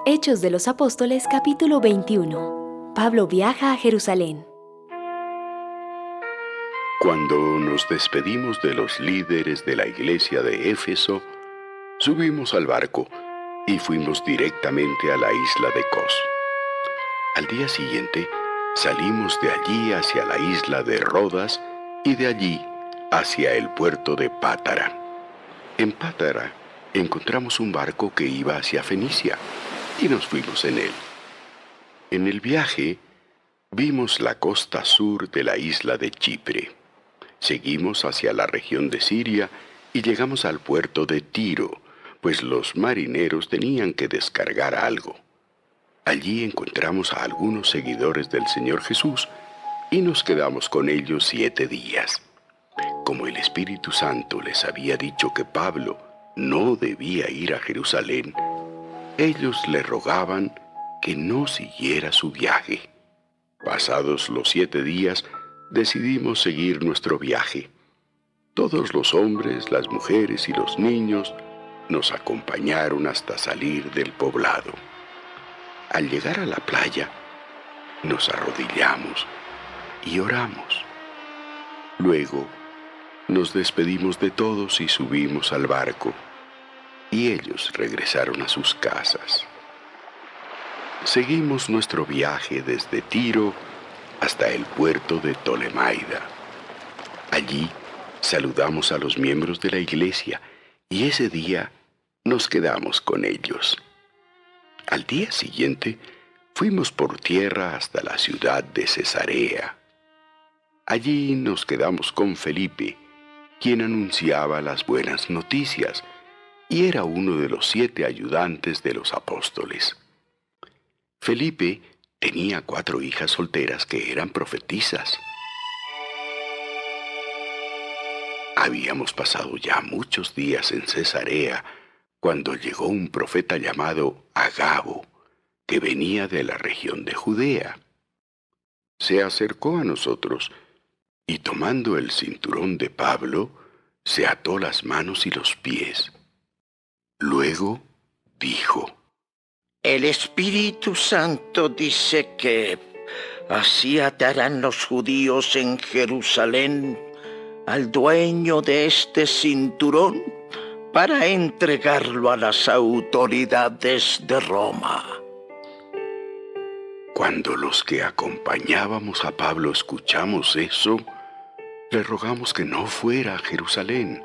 Hechos de los Apóstoles, capítulo 21. Pablo viaja a Jerusalén. Cuando nos despedimos de los líderes de la iglesia de Éfeso, subimos al barco y fuimos directamente a la isla de Cos. Al día siguiente, salimos de allí hacia la isla de Rodas y de allí hacia el puerto de Pátara. En Pátara encontramos un barco que iba hacia Fenicia y nos fuimos en él. En el viaje vimos la costa sur de la isla de Chipre. Seguimos hacia la región de Siria y llegamos al puerto de Tiro, pues los marineros tenían que descargar algo. Allí encontramos a algunos seguidores del Señor Jesús y nos quedamos con ellos 7 días. Como el Espíritu Santo les había dicho que Pablo no debía ir a Jerusalén, ellos le rogaban que no siguiera su viaje. Pasados los 7 días, decidimos seguir nuestro viaje. Todos los hombres, las mujeres y los niños nos acompañaron hasta salir del poblado. Al llegar a la playa, nos arrodillamos y oramos. Luego, nos despedimos de todos y subimos al barco, y ellos regresaron a sus casas. Seguimos nuestro viaje desde Tiro hasta el puerto de Tolemaida. Allí saludamos a los miembros de la iglesia y ese día nos quedamos con ellos. Al día siguiente fuimos por tierra hasta la ciudad de Cesarea. Allí nos quedamos con Felipe, quien anunciaba las buenas noticias y era uno de los 7 ayudantes de los apóstoles. Felipe tenía 4 hijas solteras que eran profetisas. Habíamos pasado ya muchos días en Cesarea cuando llegó un profeta llamado Agabo, que venía de la región de Judea. Se acercó a nosotros y tomando el cinturón de Pablo, se ató las manos y los pies. Luego dijo: El Espíritu Santo dice que así atarán los judíos en Jerusalén al dueño de este cinturón para entregarlo a las autoridades de Roma. Cuando los que acompañábamos a Pablo escuchamos eso, le rogamos que no fuera a Jerusalén.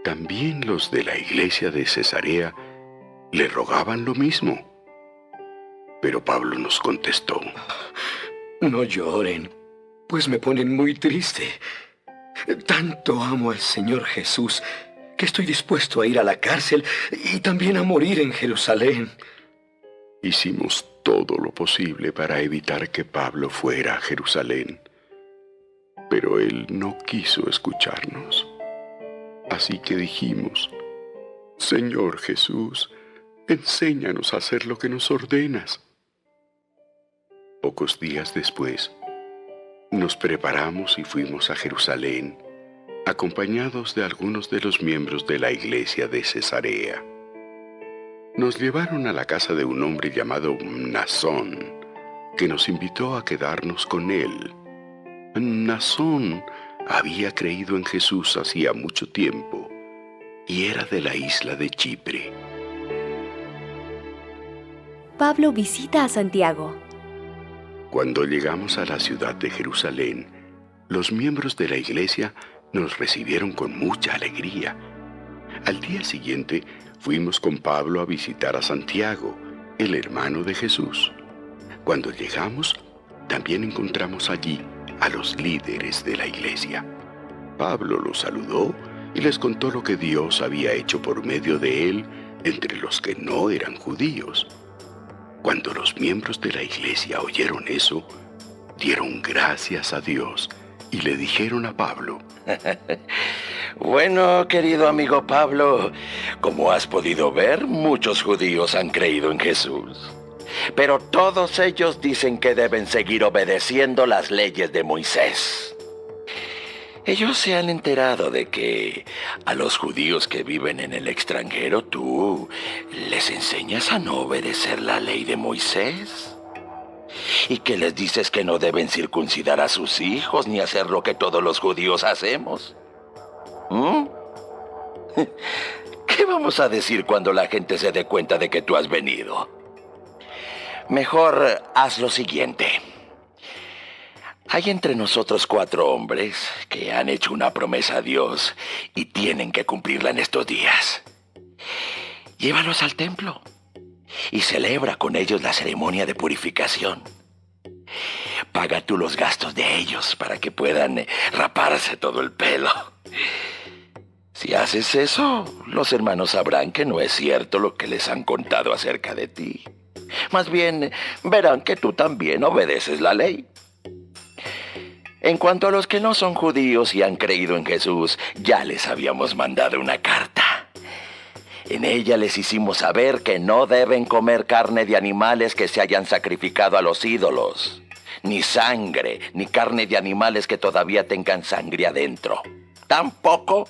También los de la iglesia de Cesarea le rogaban lo mismo. Pero Pablo nos contestó: No lloren, pues me ponen muy triste. Tanto amo al Señor Jesús que estoy dispuesto a ir a la cárcel y también a morir en Jerusalén. Hicimos todo lo posible para evitar que Pablo fuera a Jerusalén, pero él no quiso escucharnos. Así que dijimos: Señor Jesús, enséñanos a hacer lo que nos ordenas. Pocos días después, nos preparamos y fuimos a Jerusalén, acompañados de algunos de los miembros de la iglesia de Cesarea. Nos llevaron a la casa de un hombre llamado Mnasón, que nos invitó a quedarnos con él. Mnasón había creído en Jesús hacía mucho tiempo y era de la isla de Chipre. Pablo visita a Santiago. Cuando llegamos a la ciudad de Jerusalén, los miembros de la iglesia nos recibieron con mucha alegría. Al día siguiente fuimos con Pablo a visitar a Santiago, el hermano de Jesús. Cuando llegamos, también encontramos allí a los líderes de la iglesia. Pablo los saludó y les contó lo que Dios había hecho por medio de él entre los que no eran judíos. Cuando los miembros de la iglesia oyeron eso, dieron gracias a Dios y le dijeron a Pablo: Bueno, querido amigo Pablo, como has podido ver, muchos judíos han creído en Jesús. Pero todos ellos dicen que deben seguir obedeciendo las leyes de Moisés. Ellos se han enterado de que a los judíos que viven en el extranjero tú les enseñas a no obedecer la ley de Moisés. Y que les dices que no deben circuncidar a sus hijos ni hacer lo que todos los judíos hacemos. ¿Qué vamos a decir cuando la gente se dé cuenta de que tú has venido? Mejor haz lo siguiente. Hay entre nosotros 4 hombres que han hecho una promesa a Dios y tienen que cumplirla en estos días. Llévalos al templo y celebra con ellos la ceremonia de purificación. Paga tú los gastos de ellos para que puedan raparse todo el pelo. Si haces eso, los hermanos sabrán que no es cierto lo que les han contado acerca de ti. Más bien, verán que tú también obedeces la ley. En cuanto a los que no son judíos y han creído en Jesús, ya les habíamos mandado una carta. En ella les hicimos saber que no deben comer carne de animales que se hayan sacrificado a los ídolos, ni sangre, ni carne de animales que todavía tengan sangre adentro. Tampoco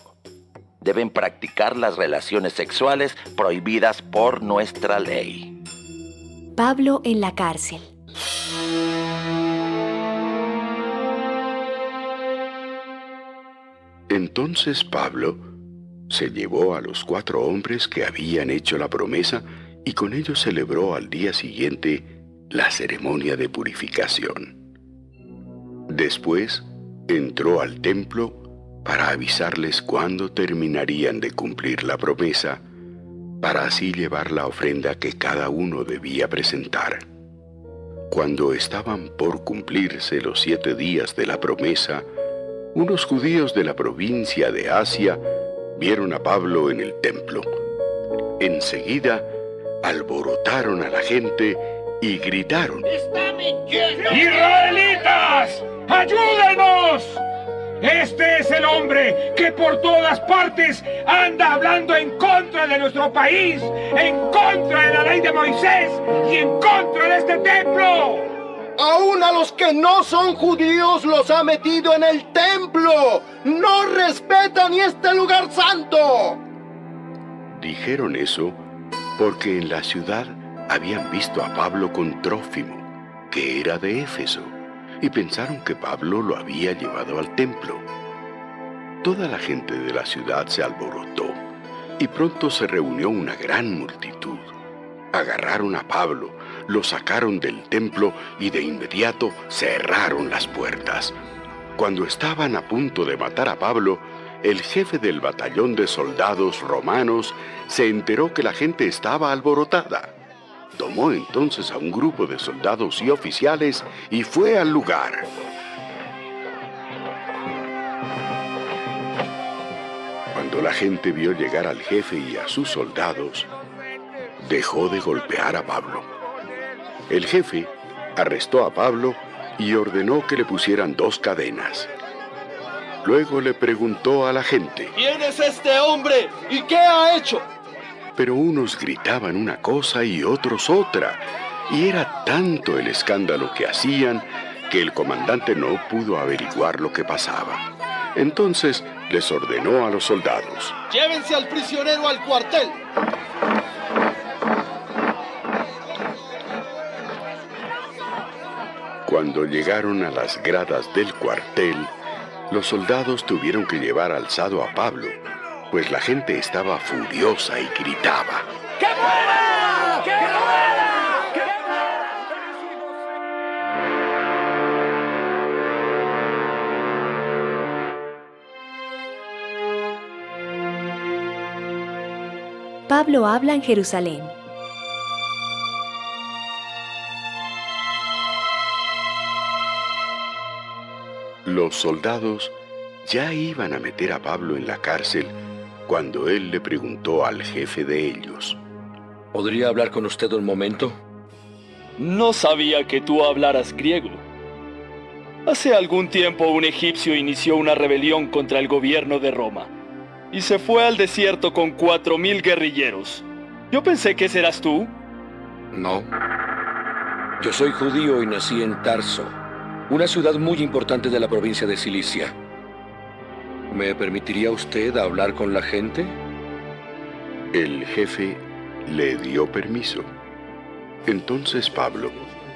deben practicar las relaciones sexuales prohibidas por nuestra ley. Pablo en la cárcel. Entonces Pablo se llevó a los 4 hombres que habían hecho la promesa y con ellos celebró al día siguiente la ceremonia de purificación. Después entró al templo para avisarles cuándo terminarían de cumplir la promesa, para así llevar la ofrenda que cada uno debía presentar. Cuando estaban por cumplirse los 7 días de la promesa, unos judíos de la provincia de Asia vieron a Pablo en el templo. Enseguida alborotaron a la gente y gritaron: ¡Está mintiendo! ¡Israelitas! ¡Ayúdenos! Este es el hombre que por todas partes anda hablando en contra de nuestro país, en contra de la ley de Moisés y en contra de este templo. Aún a los que no son judíos los ha metido en el templo. ¡No respetan ni este lugar santo! Dijeron eso porque en la ciudad habían visto a Pablo con Trófimo, que era de Éfeso, y pensaron que Pablo lo había llevado al templo. Toda la gente de la ciudad se alborotó, y pronto se reunió una gran multitud. Agarraron a Pablo, lo sacaron del templo y de inmediato cerraron las puertas. Cuando estaban a punto de matar a Pablo, el jefe del batallón de soldados romanos se enteró que la gente estaba alborotada. Tomó entonces a un grupo de soldados y oficiales y fue al lugar. Cuando la gente vio llegar al jefe y a sus soldados, dejó de golpear a Pablo. El jefe arrestó a Pablo y ordenó que le pusieran 2 cadenas. Luego le preguntó a la gente: ¿Quién es este hombre y qué ha hecho? Pero unos gritaban una cosa y otros otra, y era tanto el escándalo que hacían que el comandante no pudo averiguar lo que pasaba. Entonces les ordenó a los soldados: Llévense al prisionero al cuartel. Cuando llegaron a las gradas del cuartel, los soldados tuvieron que llevar alzado a Pablo, pues la gente estaba furiosa y gritaba: ¡Que muera! ¡Que muera! ¡Que Pablo habla en Jerusalén. Los soldados ya iban a meter a Pablo en la cárcel cuando él le preguntó al jefe de ellos: ¿Podría hablar con usted un momento? No sabía que tú hablaras griego. Hace algún tiempo un egipcio inició una rebelión contra el gobierno de Roma y se fue al desierto con 4.000 guerrilleros. Yo pensé que ese eras tú. No. Yo soy judío y nací en Tarso, una ciudad muy importante de la provincia de Cilicia. ¿Me permitiría usted hablar con la gente? El jefe le dio permiso. Entonces Pablo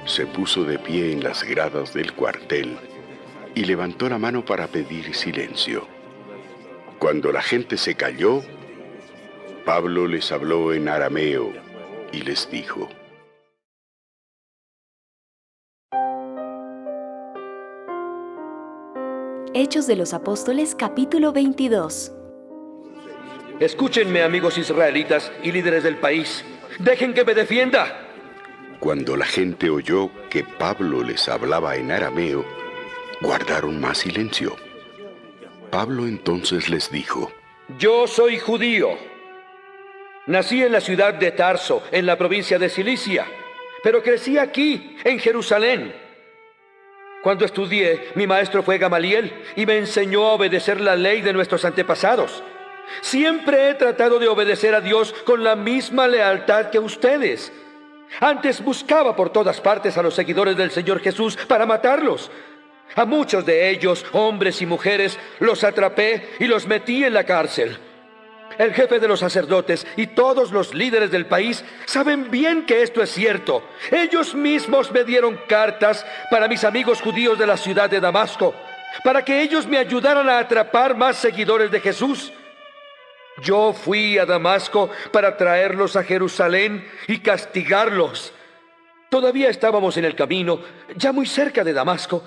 se puso de pie en las gradas del cuartel y levantó la mano para pedir silencio. Cuando la gente se calló, Pablo les habló en arameo y les dijo: Hechos de los Apóstoles, capítulo 22. Escúchenme, amigos israelitas y líderes del país. ¡Dejen que me defienda! Cuando la gente oyó que Pablo les hablaba en arameo, guardaron más silencio. Pablo entonces les dijo: Yo soy judío. Nací en la ciudad de Tarso, en la provincia de Cilicia, pero crecí aquí, en Jerusalén. Cuando estudié, mi maestro fue Gamaliel y me enseñó a obedecer la ley de nuestros antepasados. Siempre he tratado de obedecer a Dios con la misma lealtad que ustedes. Antes buscaba por todas partes a los seguidores del Señor Jesús para matarlos. A muchos de ellos, hombres y mujeres, los atrapé y los metí en la cárcel. El jefe de los sacerdotes y todos los líderes del país saben bien que esto es cierto. Ellos mismos me dieron cartas para mis amigos judíos de la ciudad de Damasco, para que ellos me ayudaran a atrapar más seguidores de Jesús. Yo fui a Damasco para traerlos a Jerusalén y castigarlos. Todavía estábamos en el camino, ya muy cerca de Damasco,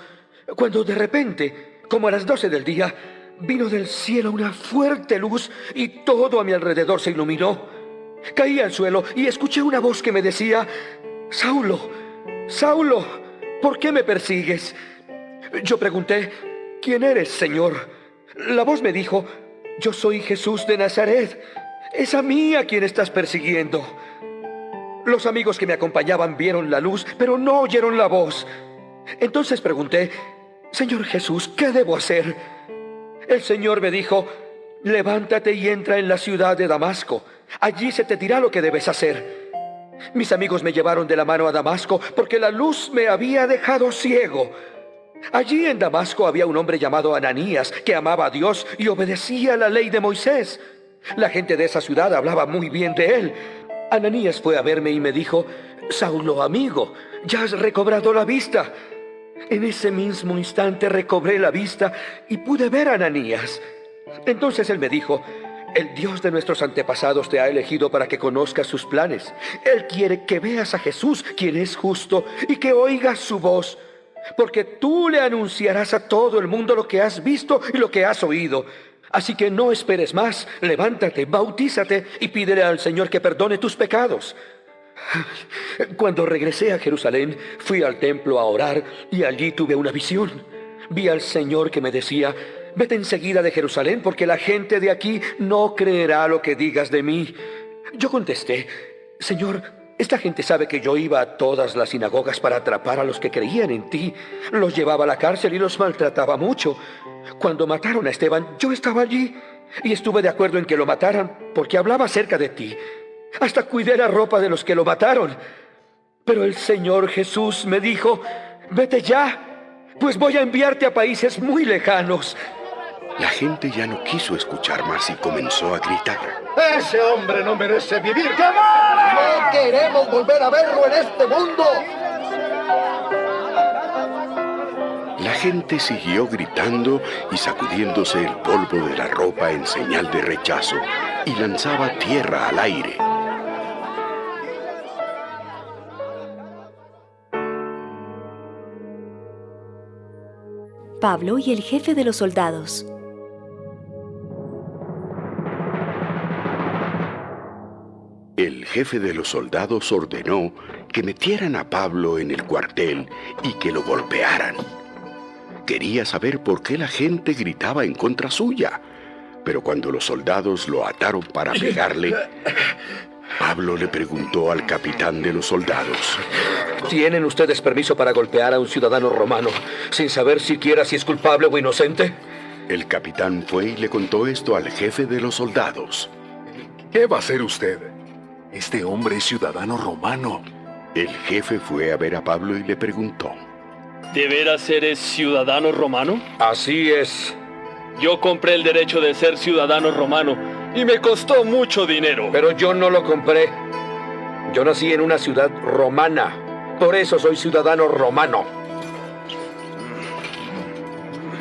cuando de repente, como a las 12 del día, vino del cielo una fuerte luz y todo a mi alrededor se iluminó. Caí al suelo y escuché una voz que me decía: Saulo, Saulo, ¿por qué me persigues? Yo pregunté: ¿quién eres, Señor? La voz me dijo: yo soy Jesús de Nazaret. Es a mí a quien estás persiguiendo. Los amigos que me acompañaban vieron la luz, pero no oyeron la voz. Entonces pregunté: Señor Jesús, ¿qué debo hacer? El Señor me dijo: levántate y entra en la ciudad de Damasco. Allí se te dirá lo que debes hacer. Mis amigos me llevaron de la mano a Damasco porque la luz me había dejado ciego. Allí en Damasco había un hombre llamado Ananías que amaba a Dios y obedecía la ley de Moisés. La gente de esa ciudad hablaba muy bien de él. Ananías fue a verme y me dijo: Saulo, amigo, ya has recobrado la vista. En ese mismo instante recobré la vista y pude ver a Ananías. Entonces él me dijo: el Dios de nuestros antepasados te ha elegido para que conozcas sus planes. Él quiere que veas a Jesús, quien es justo, y que oigas su voz, porque tú le anunciarás a todo el mundo lo que has visto y lo que has oído. Así que no esperes más, levántate, bautízate y pídele al Señor que perdone tus pecados. Cuando regresé a Jerusalén, fui al templo a orar y allí tuve una visión. Vi al Señor que me decía: vete enseguida de Jerusalén porque la gente de aquí no creerá lo que digas de mí. Yo contesté: Señor, esta gente sabe que yo iba a todas las sinagogas para atrapar a los que creían en ti. Los llevaba a la cárcel y los maltrataba mucho. Cuando mataron a Esteban, yo estaba allí y estuve de acuerdo en que lo mataran porque hablaba acerca de ti. Hasta cuidé la ropa de los que lo mataron. Pero el Señor Jesús me dijo: vete ya, pues voy a enviarte a países muy lejanos. La gente ya no quiso escuchar más y comenzó a gritar: ¡Ese hombre no merece vivir! ¡No queremos volver a verlo en este mundo! La gente siguió gritando y sacudiéndose el polvo de la ropa en señal de rechazo y lanzaba tierra al aire. Pablo y el jefe de los soldados. El jefe de los soldados ordenó que metieran a Pablo en el cuartel y que lo golpearan. Quería saber por qué la gente gritaba en contra suya, pero cuando los soldados lo ataron para pegarle, Pablo le preguntó al capitán de los soldados: ¿tienen ustedes permiso para golpear a un ciudadano romano sin saber siquiera si es culpable o inocente? El capitán fue y le contó esto al jefe de los soldados. ¿Qué va a hacer usted? Este hombre es ciudadano romano. El jefe fue a ver a Pablo y le preguntó: ¿De veras eres ciudadano romano? Así es. Yo compré el derecho de ser ciudadano romano y me costó mucho dinero. Pero yo no lo compré. Yo nací en una ciudad romana. Por eso soy ciudadano romano.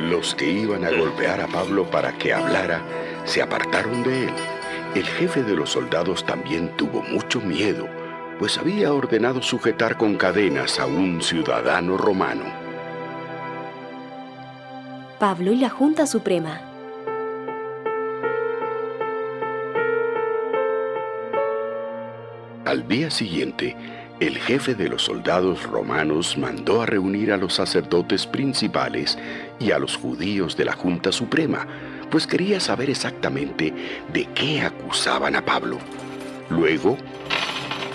Los que iban a golpear a Pablo para que hablara se apartaron de él. El jefe de los soldados también tuvo mucho miedo, pues había ordenado sujetar con cadenas a un ciudadano romano. Pablo y la Junta Suprema. Al día siguiente, el jefe de los soldados romanos mandó a reunir a los sacerdotes principales y a los judíos de la Junta Suprema, pues quería saber exactamente de qué acusaban a Pablo. Luego,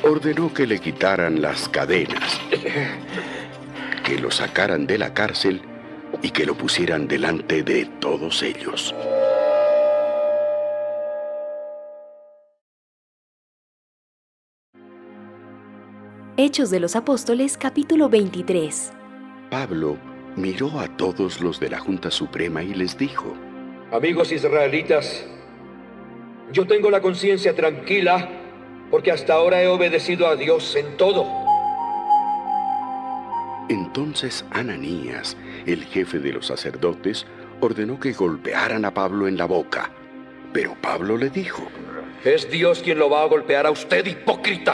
ordenó que le quitaran las cadenas, que lo sacaran de la cárcel y que lo pusieran delante de todos ellos. Hechos de los Apóstoles, capítulo 23. Pablo miró a todos los de la Junta Suprema y les dijo: Amigos israelitas, yo tengo la conciencia tranquila porque hasta ahora he obedecido a Dios en todo. Entonces Ananías, el jefe de los sacerdotes, ordenó que golpearan a Pablo en la boca. Pero Pablo le dijo: Es Dios quien lo va a golpear a usted, hipócrita.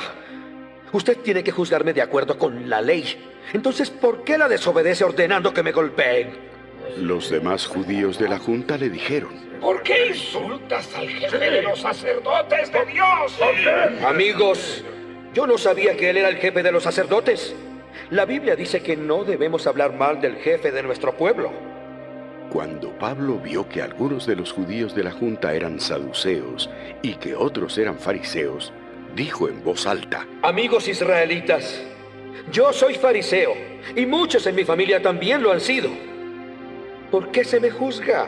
Usted tiene que juzgarme de acuerdo con la ley. Entonces, ¿por qué la desobedece ordenando que me golpeen? Los demás judíos de la Junta le dijeron: ¿Por qué insultas al jefe de los sacerdotes de Dios? Amigos, yo no sabía que él era el jefe de los sacerdotes. La Biblia dice que no debemos hablar mal del jefe de nuestro pueblo. Cuando Pablo vio que algunos de los judíos de la Junta eran saduceos y que otros eran fariseos, dijo en voz alta: Amigos israelitas, yo soy fariseo y muchos en mi familia también lo han sido. ¿Por qué se me juzga?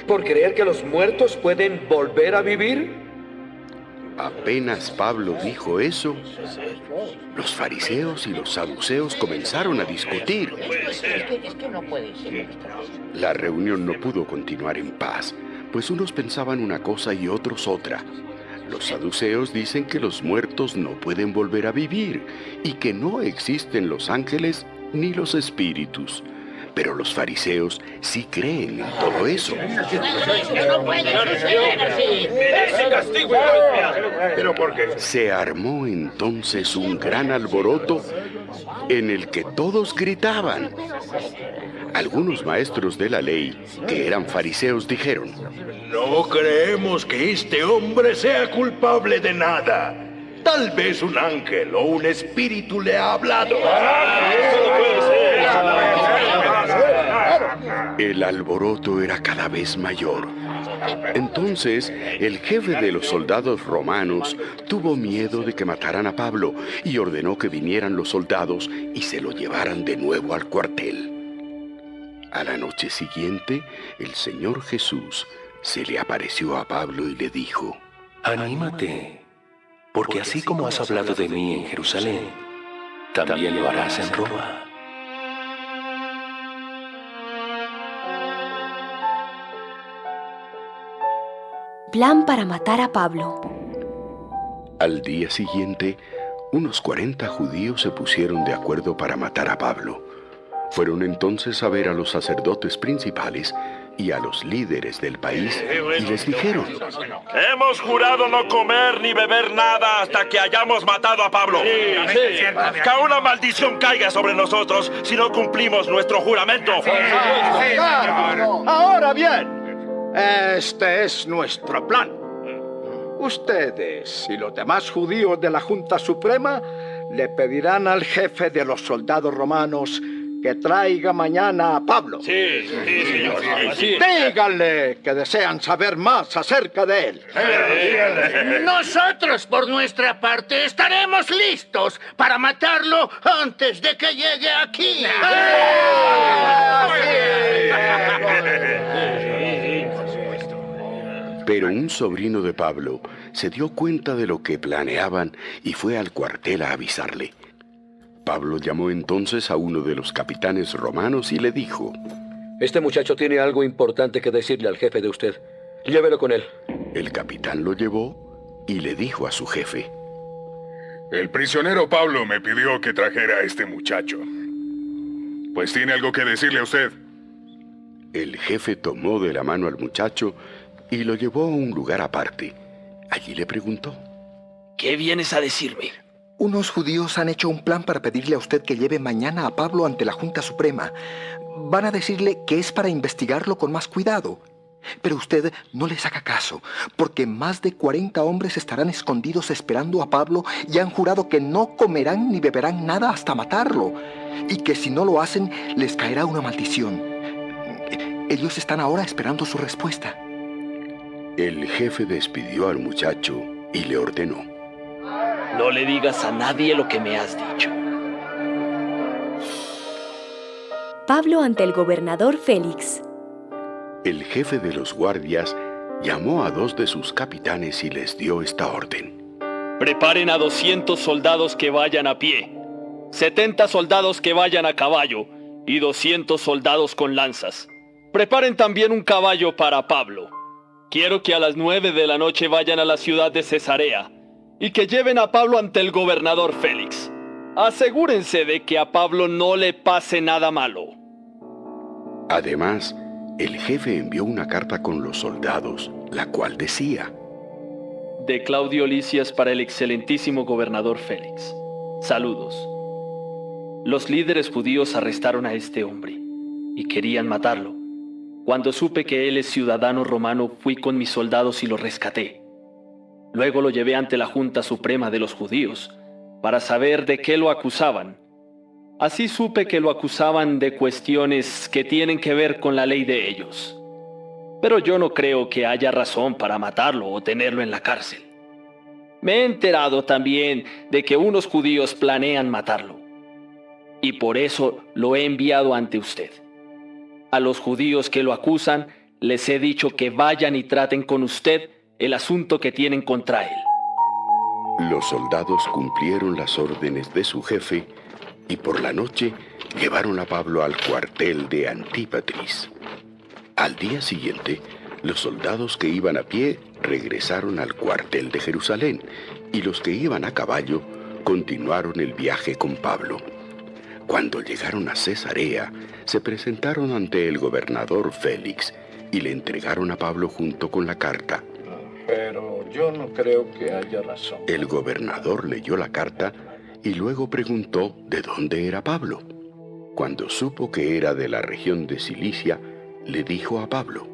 ¿Por creer que los muertos pueden volver a vivir? Apenas Pablo dijo eso, los fariseos y los saduceos comenzaron a discutir. La reunión no pudo continuar en paz, pues unos pensaban una cosa y otros otra. Los saduceos dicen que los muertos no pueden volver a vivir y que no existen los ángeles ni los espíritus. Pero los fariseos sí creen en todo eso. Se armó entonces un gran alboroto en el que todos gritaban. Algunos maestros de la ley, que eran fariseos, dijeron: No creemos que este hombre sea culpable de nada. Tal vez un ángel o un espíritu le ha hablado. El alboroto era cada vez mayor. Entonces, el jefe de los soldados romanos tuvo miedo de que mataran a Pablo y ordenó que vinieran los soldados y se lo llevaran de nuevo al cuartel. A la noche siguiente, el Señor Jesús se le apareció a Pablo y le dijo: Anímate, porque así como has hablado de mí en Jerusalén, también lo harás en Roma. Plan para matar a Pablo. Al día siguiente, unos 40 judíos se pusieron de acuerdo para matar a Pablo. Fueron entonces a ver a los sacerdotes principales y a los líderes del país y les dijeron: Hemos jurado no comer ni beber nada hasta que hayamos matado a Pablo. Que una maldición caiga sobre nosotros si no cumplimos nuestro juramento. Ahora bien, este es nuestro plan. Ustedes y los demás judíos de la Junta Suprema le pedirán al jefe de los soldados romanos que traiga mañana a Pablo. Sí, señor. Díganle que desean saber más acerca de él. Nosotros, por nuestra parte, estaremos listos para matarlo antes de que llegue aquí. Pero un sobrino de Pablo se dio cuenta de lo que planeaban y fue al cuartel a avisarle. Pablo llamó entonces a uno de los capitanes romanos y le dijo: Este muchacho tiene algo importante que decirle al jefe de usted. Llévelo con él. El capitán lo llevó y le dijo a su jefe: El prisionero Pablo me pidió que trajera a este muchacho. Pues tiene algo que decirle a usted. El jefe tomó de la mano al muchacho y lo llevó a un lugar aparte. Allí le preguntó: ¿Qué vienes a decirme? Unos judíos han hecho un plan para pedirle a usted que lleve mañana a Pablo ante la Junta Suprema. Van a decirle que es para investigarlo con más cuidado. Pero usted no les haga caso, porque más de 40 hombres estarán escondidos esperando a Pablo y han jurado que no comerán ni beberán nada hasta matarlo, y que si no lo hacen, les caerá una maldición. Ellos están ahora esperando su respuesta. El jefe despidió al muchacho y le ordenó: No le digas a nadie lo que me has dicho. Pablo ante el gobernador Félix. El jefe de los guardias llamó a 2 de sus capitanes y les dio esta orden: Preparen a 200 soldados que vayan a pie, 70 soldados que vayan a caballo y 200 soldados con lanzas. Preparen también un caballo para Pablo. Quiero que a las 9 de la noche vayan a la ciudad de Cesarea y que lleven a Pablo ante el gobernador Félix. Asegúrense de que a Pablo no le pase nada malo. Además, el jefe envió una carta con los soldados, la cual decía: De Claudio Lisias para el excelentísimo gobernador Félix. Saludos. Los líderes judíos arrestaron a este hombre y querían matarlo. Cuando supe que él es ciudadano romano, fui con mis soldados y lo rescaté. Luego lo llevé ante la Junta Suprema de los Judíos para saber de qué lo acusaban. Así supe que lo acusaban de cuestiones que tienen que ver con la ley de ellos. Pero yo no creo que haya razón para matarlo o tenerlo en la cárcel. Me he enterado también de que unos judíos planean matarlo. Y por eso lo he enviado ante usted. A los judíos que lo acusan, les he dicho que vayan y traten con usted el asunto que tienen contra él. Los soldados cumplieron las órdenes de su jefe y por la noche llevaron a Pablo al cuartel de Antípatris. Al día siguiente, los soldados que iban a pie regresaron al cuartel de Jerusalén y los que iban a caballo continuaron el viaje con Pablo. Cuando llegaron a Cesarea, se presentaron ante el gobernador Félix y le entregaron a Pablo junto con la carta. Pero yo no creo que haya razón. El gobernador leyó la carta y luego preguntó de dónde era Pablo. Cuando supo que era de la región de Cilicia, le dijo a Pablo: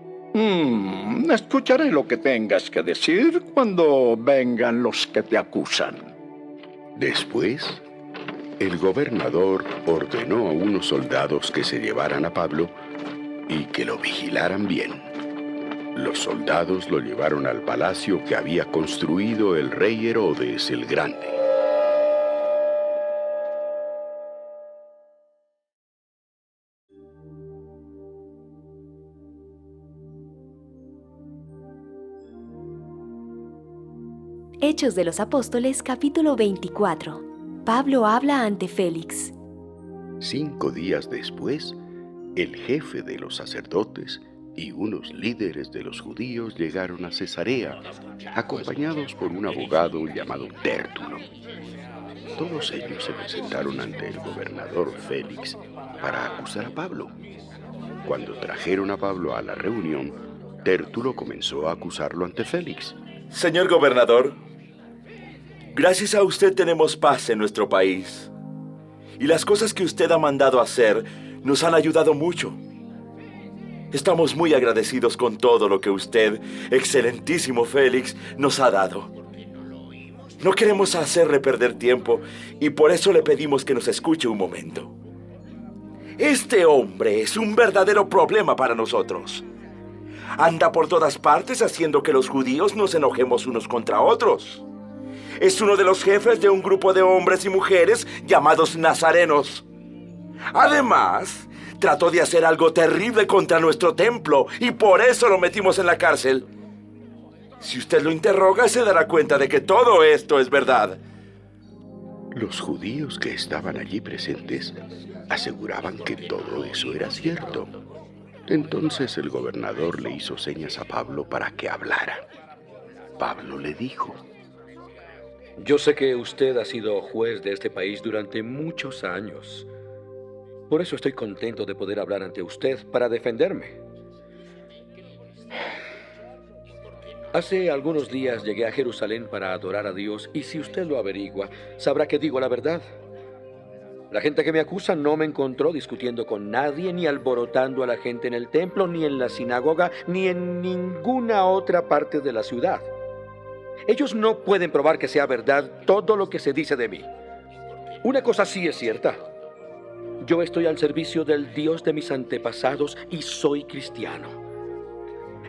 Escucharé lo que tengas que decir cuando vengan los que te acusan. Después, el gobernador ordenó a unos soldados que se llevaran a Pablo y que lo vigilaran bien. Los soldados lo llevaron al palacio que había construido el rey Herodes el Grande. Hechos de los Apóstoles, capítulo 24. Pablo habla ante Félix. 5 días después, el jefe de los sacerdotes y unos líderes de los judíos llegaron a Cesarea, acompañados por un abogado llamado Tértulo. Todos ellos se presentaron ante el gobernador Félix para acusar a Pablo. Cuando trajeron a Pablo a la reunión, Tértulo comenzó a acusarlo ante Félix. Señor gobernador, gracias a usted tenemos paz en nuestro país. Y las cosas que usted ha mandado hacer nos han ayudado mucho. Estamos muy agradecidos con todo lo que usted, excelentísimo Félix, nos ha dado. No queremos hacerle perder tiempo y por eso le pedimos que nos escuche un momento. Este hombre es un verdadero problema para nosotros. Anda por todas partes haciendo que los judíos nos enojemos unos contra otros. Es uno de los jefes de un grupo de hombres y mujeres llamados nazarenos. Además, trató de hacer algo terrible contra nuestro templo y por eso lo metimos en la cárcel. Si usted lo interroga, se dará cuenta de que todo esto es verdad. Los judíos que estaban allí presentes aseguraban que todo eso era cierto. Entonces el gobernador le hizo señas a Pablo para que hablara. Pablo le dijo: Yo sé que usted ha sido juez de este país durante muchos años. Por eso estoy contento de poder hablar ante usted para defenderme. Hace algunos días llegué a Jerusalén para adorar a Dios, y si usted lo averigua, sabrá que digo la verdad. La gente que me acusa no me encontró discutiendo con nadie, ni alborotando a la gente en el templo, ni en la sinagoga, ni en ninguna otra parte de la ciudad. Ellos no pueden probar que sea verdad todo lo que se dice de mí. Una cosa sí es cierta. Yo estoy al servicio del Dios de mis antepasados y soy cristiano.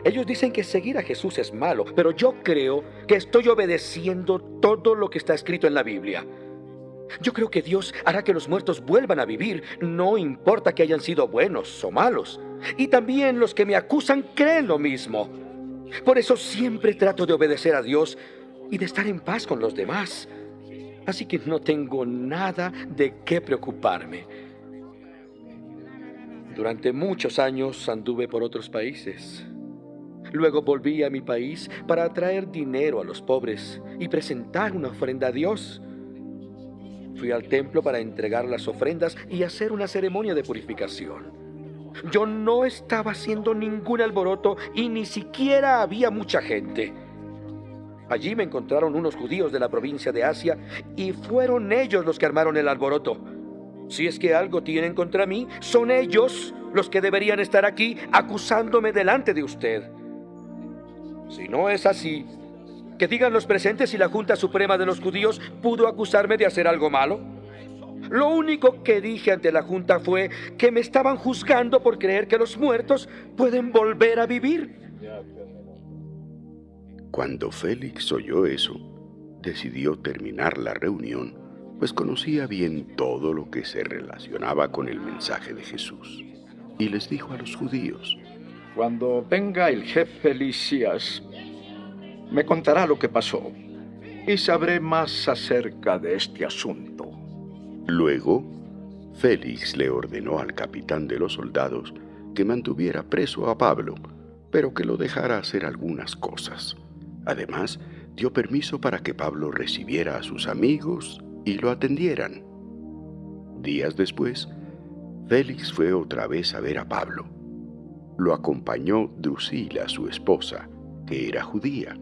Ellos dicen que seguir a Jesús es malo, pero yo creo que estoy obedeciendo todo lo que está escrito en la Biblia. Yo creo que Dios hará que los muertos vuelvan a vivir, no importa que hayan sido buenos o malos. Y también los que me acusan creen lo mismo. Por eso siempre trato de obedecer a Dios y de estar en paz con los demás. Así que no tengo nada de qué preocuparme. Durante muchos años anduve por otros países. Luego volví a mi país para traer dinero a los pobres y presentar una ofrenda a Dios. Fui al templo para entregar las ofrendas y hacer una ceremonia de purificación. Yo no estaba haciendo ningún alboroto y ni siquiera había mucha gente. Allí me encontraron unos judíos de la provincia de Asia y fueron ellos los que armaron el alboroto. Si es que algo tienen contra mí, son ellos los que deberían estar aquí acusándome delante de usted. Si no es así, que digan los presentes si la Junta Suprema de los Judíos pudo acusarme de hacer algo malo. Lo único que dije ante la Junta fue que me estaban juzgando por creer que los muertos pueden volver a vivir. Cuando Félix oyó eso, decidió terminar la reunión, pues conocía bien todo lo que se relacionaba con el mensaje de Jesús. Y les dijo a los judíos: Cuando venga el jefe Lisias, me contará lo que pasó y sabré más acerca de este asunto. Luego, Félix le ordenó al capitán de los soldados que mantuviera preso a Pablo, pero que lo dejara hacer algunas cosas. Además, dio permiso para que Pablo recibiera a sus amigos y lo atendieran. Días después, Félix fue otra vez a ver a Pablo. Lo acompañó Drusila, su esposa, que era judía.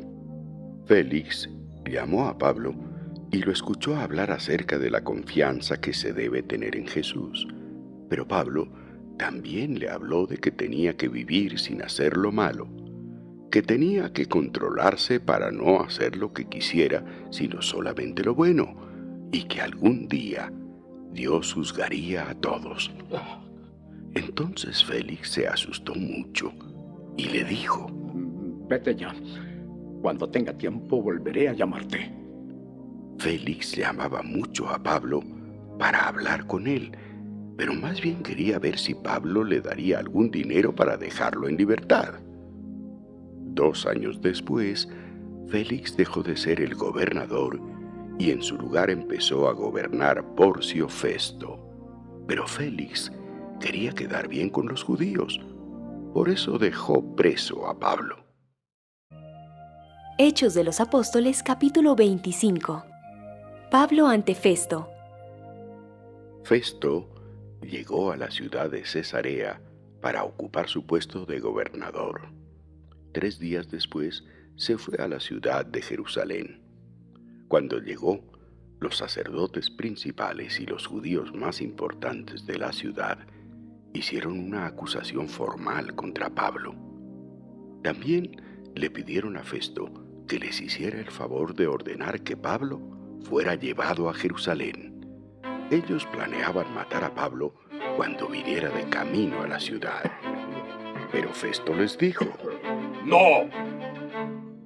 Félix llamó a Pablo y lo escuchó hablar acerca de la confianza que se debe tener en Jesús. Pero Pablo también le habló de que tenía que vivir sin hacer lo malo, que tenía que controlarse para no hacer lo que quisiera, sino solamente lo bueno, y que algún día Dios juzgaría a todos. Entonces Félix se asustó mucho y le dijo: Vete ya. Cuando tenga tiempo volveré a llamarte. Félix llamaba mucho a Pablo para hablar con él, pero más bien quería ver si Pablo le daría algún dinero para dejarlo en libertad. 2 años después, Félix dejó de ser el gobernador y en su lugar empezó a gobernar Porcio Festo. Pero Félix quería quedar bien con los judíos, por eso dejó preso a Pablo. Hechos de los Apóstoles, capítulo 25. Pablo ante Festo. Festo llegó a la ciudad de Cesarea para ocupar su puesto de gobernador. 3 días después se fue a la ciudad de Jerusalén. Cuando llegó, los sacerdotes principales y los judíos más importantes de la ciudad hicieron una acusación formal contra Pablo. También le pidieron a Festo que les hiciera el favor de ordenar que Pablo fuera llevado a Jerusalén. Ellos planeaban matar a Pablo cuando viniera de camino a la ciudad. Pero Festo les dijo: ¡No!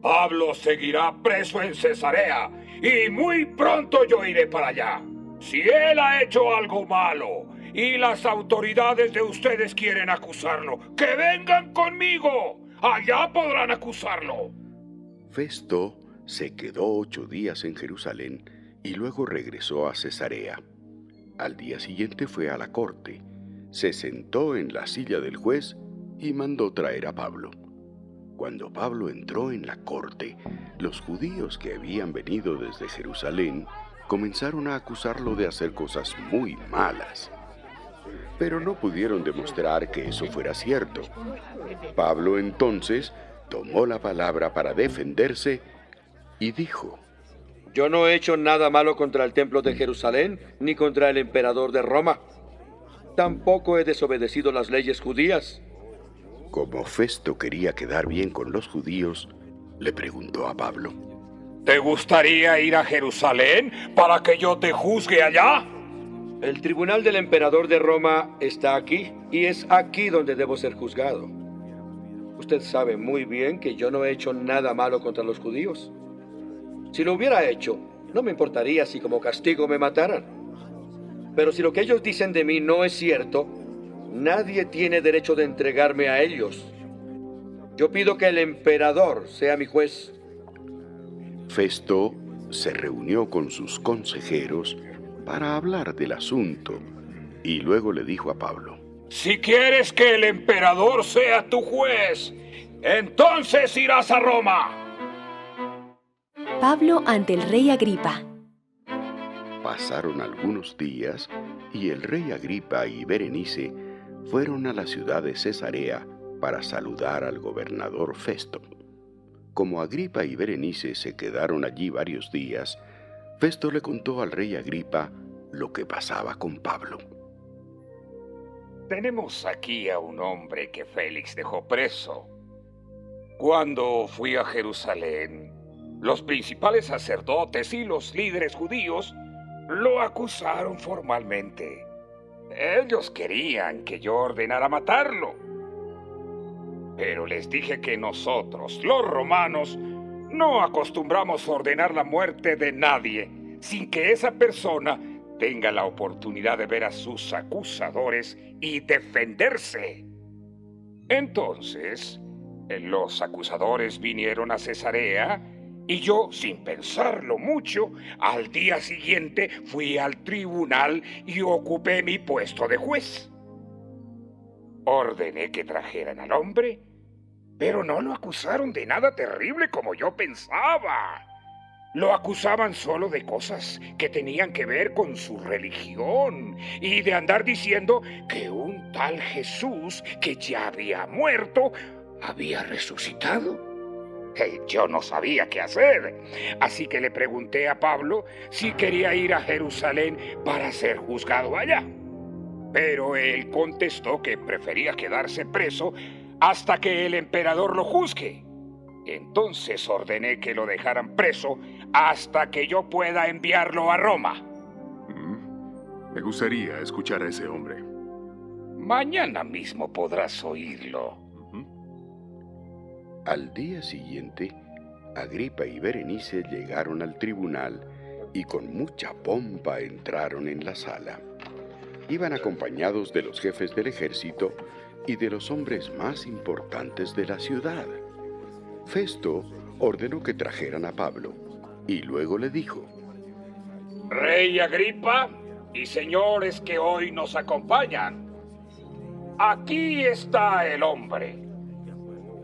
Pablo seguirá preso en Cesarea y muy pronto yo iré para allá. Si él ha hecho algo malo y las autoridades de ustedes quieren acusarlo, ¡que vengan conmigo! Allá podrán acusarlo. Festo se quedó 8 días en Jerusalén y luego regresó a Cesarea. Al día siguiente fue a la corte, se sentó en la silla del juez y mandó traer a Pablo. Cuando Pablo entró en la corte, los judíos que habían venido desde Jerusalén comenzaron a acusarlo de hacer cosas muy malas. Pero no pudieron demostrar que eso fuera cierto. Pablo entonces tomó la palabra para defenderse y dijo: Yo no he hecho nada malo contra el templo de Jerusalén, ni contra el emperador de Roma. Tampoco he desobedecido las leyes judías. Como Festo quería quedar bien con los judíos, le preguntó a Pablo: ¿Te gustaría ir a Jerusalén para que yo te juzgue allá? El tribunal del emperador de Roma está aquí, y es aquí donde debo ser juzgado. Usted sabe muy bien que yo no he hecho nada malo contra los judíos. Si lo hubiera hecho, no me importaría si como castigo me mataran. Pero si lo que ellos dicen de mí no es cierto, nadie tiene derecho de entregarme a ellos. Yo pido que el emperador sea mi juez. Festo se reunió con sus consejeros para hablar del asunto y luego le dijo a Pablo: Si quieres que el emperador sea tu juez, entonces irás a Roma. Pablo ante el rey Agripa. Pasaron algunos días y el rey Agripa y Berenice fueron a la ciudad de Cesarea para saludar al gobernador Festo. Como Agripa y Berenice se quedaron allí varios días, Festo le contó al rey Agripa lo que pasaba con Pablo. Tenemos aquí a un hombre que Félix dejó preso. Cuando fui a Jerusalén, los principales sacerdotes y los líderes judíos lo acusaron formalmente. Ellos querían que yo ordenara matarlo. Pero les dije que nosotros, los romanos, no acostumbramos a ordenar la muerte de nadie sin que esa persona tenga la oportunidad de ver a sus acusadores y defenderse. Entonces, los acusadores vinieron a Cesarea y yo, sin pensarlo mucho, al día siguiente fui al tribunal y ocupé mi puesto de juez. Ordené que trajeran al hombre, pero no lo acusaron de nada terrible como yo pensaba. Lo acusaban solo de cosas que tenían que ver con su religión y de andar diciendo que un tal Jesús que ya había muerto había resucitado. Yo no sabía qué hacer, así que le pregunté a Pablo si quería ir a Jerusalén para ser juzgado allá. Pero él contestó que prefería quedarse preso hasta que el emperador lo juzgue. Entonces ordené que lo dejaran preso hasta que yo pueda enviarlo a Roma. Me gustaría escuchar a ese hombre. Mañana mismo podrás oírlo. Al día siguiente, Agripa y Berenice llegaron al tribunal y con mucha pompa entraron en la sala. Iban acompañados de los jefes del ejército y de los hombres más importantes de la ciudad. Festo ordenó que trajeran a Pablo y luego le dijo: Rey Agripa y señores que hoy nos acompañan, aquí está el hombre.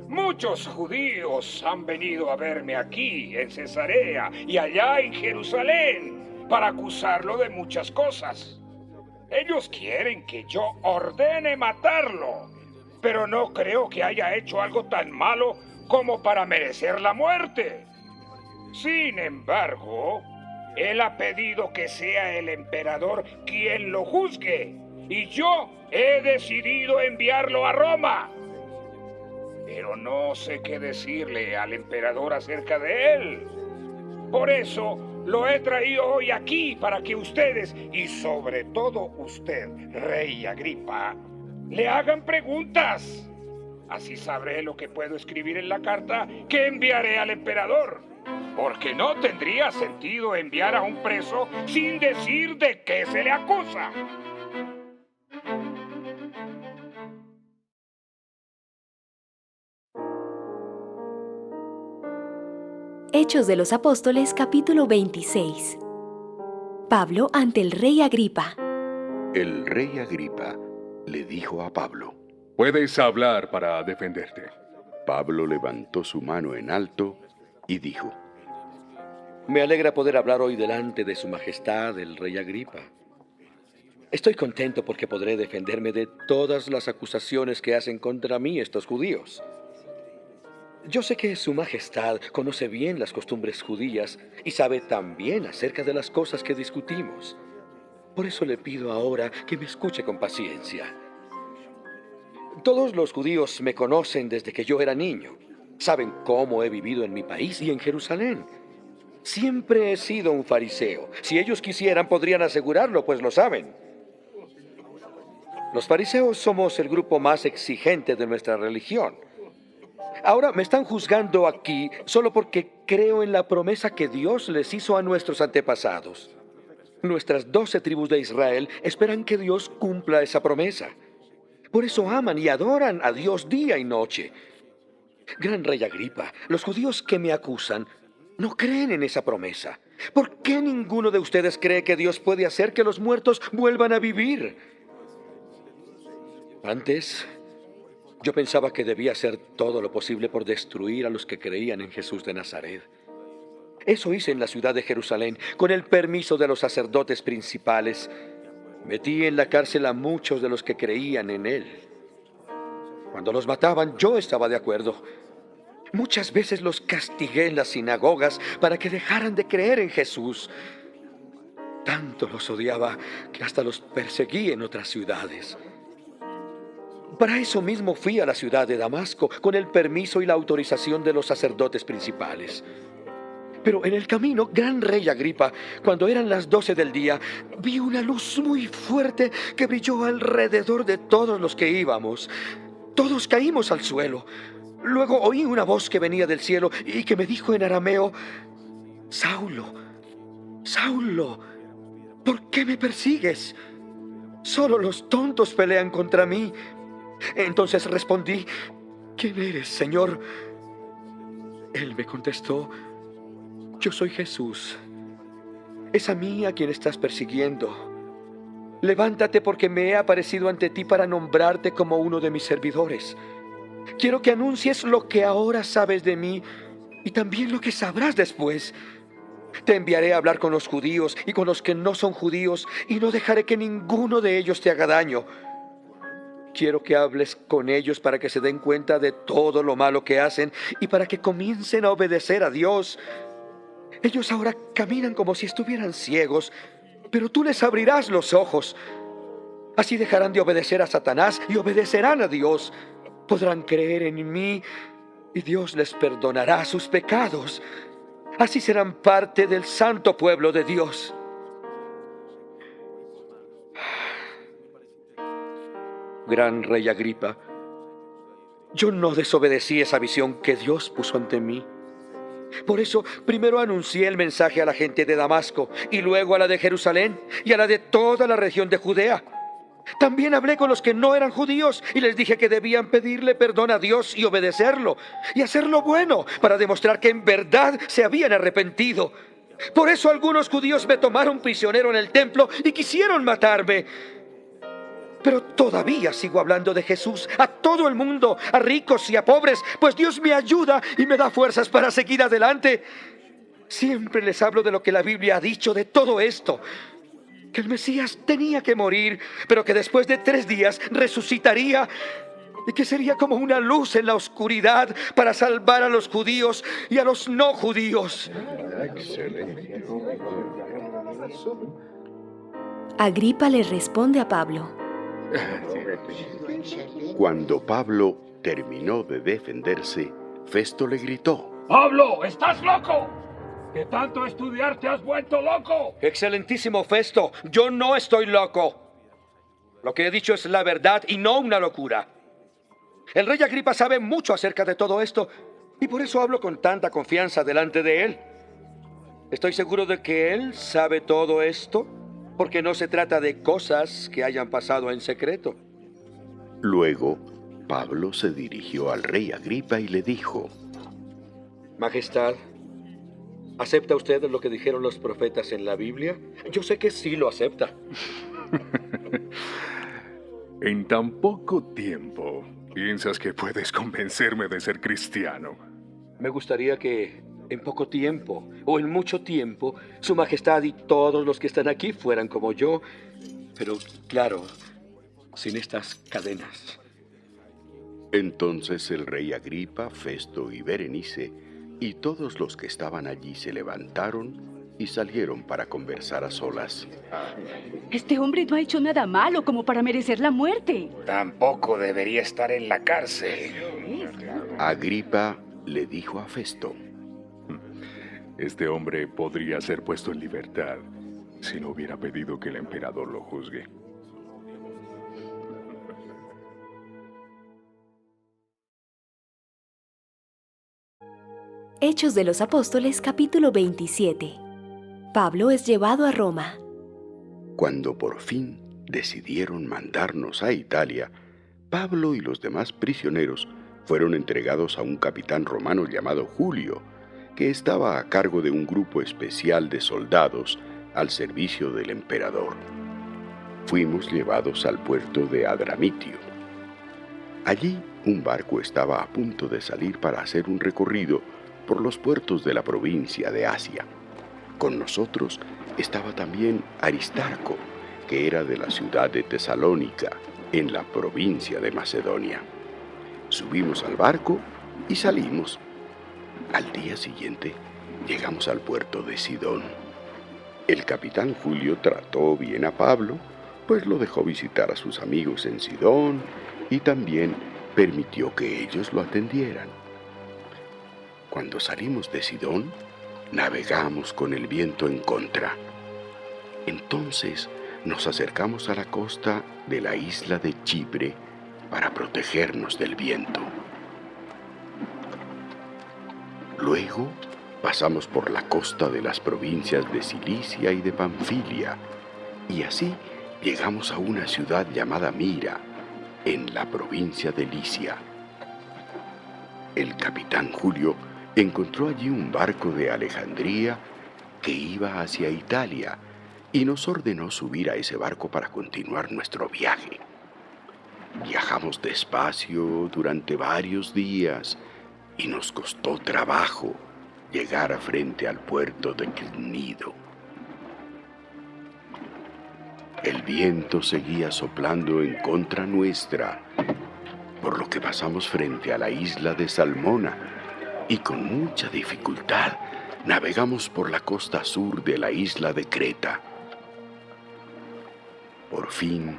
Muchos judíos han venido a verme aquí, en Cesarea, y allá en Jerusalén, para acusarlo de muchas cosas. Ellos quieren que yo ordene matarlo, pero no creo que haya hecho algo tan malo como para merecer la muerte. Sin embargo, él ha pedido que sea el emperador quien lo juzgue, y yo he decidido enviarlo a Roma. Pero no sé qué decirle al emperador acerca de él. Por eso lo he traído hoy aquí para que ustedes, y sobre todo usted, Rey Agripa, le hagan preguntas. Así sabré lo que puedo escribir en la carta que enviaré al emperador. Porque no tendría sentido enviar a un preso sin decir de qué se le acusa. Hechos de los Apóstoles, capítulo 26. Pablo ante el rey Agripa. El rey Agripa le dijo a Pablo: Puedes hablar para defenderte. Pablo levantó su mano en alto y dijo: Me alegra poder hablar hoy delante de Su Majestad, el Rey Agripa. Estoy contento porque podré defenderme de todas las acusaciones que hacen contra mí estos judíos. Yo sé que Su Majestad conoce bien las costumbres judías y sabe también acerca de las cosas que discutimos. Por eso le pido ahora que me escuche con paciencia. Todos los judíos me conocen desde que yo era niño. Saben cómo he vivido en mi país y en Jerusalén. Siempre he sido un fariseo. Si ellos quisieran, podrían asegurarlo, pues lo saben. Los fariseos somos el grupo más exigente de nuestra religión. Ahora me están juzgando aquí solo porque creo en la promesa que Dios les hizo a nuestros antepasados. Nuestras 12 tribus de Israel esperan que Dios cumpla esa promesa. Por eso aman y adoran a Dios día y noche. Gran Rey Agripa, los judíos que me acusan no creen en esa promesa. ¿Por qué ninguno de ustedes cree que Dios puede hacer que los muertos vuelvan a vivir? Antes, yo pensaba que debía hacer todo lo posible por destruir a los que creían en Jesús de Nazaret. Eso hice en la ciudad de Jerusalén, con el permiso de los sacerdotes principales. Metí en la cárcel a muchos de los que creían en Él. Cuando los mataban, yo estaba de acuerdo. Muchas veces los castigué en las sinagogas para que dejaran de creer en Jesús. Tanto los odiaba que hasta los perseguí en otras ciudades. Para eso mismo fui a la ciudad de Damasco con el permiso y la autorización de los sacerdotes principales. Pero en el camino, Gran Rey Agripa, cuando eran las 12 del día, vi una luz muy fuerte que brilló alrededor de todos los que íbamos. Todos caímos al suelo. Luego oí una voz que venía del cielo y que me dijo en arameo: Saulo, Saulo, ¿por qué me persigues? Solo los tontos pelean contra mí. Entonces respondí: ¿Quién eres, Señor? Él me contestó: Yo soy Jesús. Es a mí a quien estás persiguiendo. Levántate porque me he aparecido ante ti para nombrarte como uno de mis servidores. Quiero que anuncies lo que ahora sabes de mí y también lo que sabrás después. Te enviaré a hablar con los judíos y con los que no son judíos y no dejaré que ninguno de ellos te haga daño. Quiero que hables con ellos para que se den cuenta de todo lo malo que hacen y para que comiencen a obedecer a Dios. Ellos ahora caminan como si estuvieran ciegos, pero tú les abrirás los ojos. Así dejarán de obedecer a Satanás y obedecerán a Dios. Podrán creer en mí y Dios les perdonará sus pecados. Así serán parte del santo pueblo de Dios. Gran Rey Agripa, yo no desobedecí esa visión que Dios puso ante mí. Por eso, primero anuncié el mensaje a la gente de Damasco, y luego a la de Jerusalén, y a la de toda la región de Judea. También hablé con los que no eran judíos, y les dije que debían pedirle perdón a Dios y obedecerlo, y hacer lo bueno, para demostrar que en verdad se habían arrepentido. Por eso algunos judíos me tomaron prisionero en el templo y quisieron matarme. Pero todavía sigo hablando de Jesús a todo el mundo, a ricos y a pobres, pues Dios me ayuda y me da fuerzas para seguir adelante. Siempre les hablo de lo que la Biblia ha dicho de todo esto, que el Mesías tenía que morir, pero que después de 3 días resucitaría y que sería como una luz en la oscuridad para salvar a los judíos y a los no judíos. Agripa le responde a Pablo: Cuando Pablo terminó de defenderse, Festo le gritó: ¡Pablo, estás loco! ¿De tanto estudiar te has vuelto loco? Excelentísimo Festo, yo no estoy loco. Lo que he dicho es la verdad y no una locura. El rey Agripa sabe mucho acerca de todo esto y por eso hablo con tanta confianza delante de él. Estoy seguro de que él sabe todo esto porque no se trata de cosas que hayan pasado en secreto. Luego, Pablo se dirigió al rey Agripa y le dijo: Majestad, ¿acepta usted lo que dijeron los profetas en la Biblia? Yo sé que sí lo acepta. En tan poco tiempo, ¿piensas que puedes convencerme de ser cristiano? Me gustaría que en poco tiempo, o en mucho tiempo, Su Majestad y todos los que están aquí fueran como yo. Pero, claro, sin estas cadenas. Entonces el rey Agripa, Festo y Berenice y todos los que estaban allí se levantaron y salieron para conversar a solas. Este hombre no ha hecho nada malo como para merecer la muerte. Tampoco debería estar en la cárcel. Agripa le dijo a Festo: Este hombre podría ser puesto en libertad si no hubiera pedido que el emperador lo juzgue. Hechos de los Apóstoles, capítulo 27. Pablo es llevado a Roma. Cuando por fin decidieron mandarnos a Italia, Pablo y los demás prisioneros fueron entregados a un capitán romano llamado Julio, que estaba a cargo de un grupo especial de soldados al servicio del emperador. Fuimos llevados al puerto de Adramitio. Allí un barco estaba a punto de salir para hacer un recorrido por los puertos de la provincia de Asia. Con nosotros estaba también Aristarco, que era de la ciudad de Tesalónica, en la provincia de Macedonia. Subimos al barco y salimos. Al día siguiente llegamos al puerto de Sidón. El capitán Julio trató bien a Pablo, pues lo dejó visitar a sus amigos en Sidón y también permitió que ellos lo atendieran. Cuando salimos de Sidón, navegamos con el viento en contra. Entonces nos acercamos a la costa de la isla de Chipre para protegernos del viento. Luego pasamos por la costa de las provincias de Cilicia y de Panfilia, y así llegamos a una ciudad llamada Mira, en la provincia de Licia. El capitán Julio encontró allí un barco de Alejandría que iba hacia Italia y nos ordenó subir a ese barco para continuar nuestro viaje. Viajamos despacio durante varios días y nos costó trabajo llegar frente al puerto de Cnido. El viento seguía soplando en contra nuestra, por lo que pasamos frente a la isla de Salmona y con mucha dificultad navegamos por la costa sur de la isla de Creta. Por fin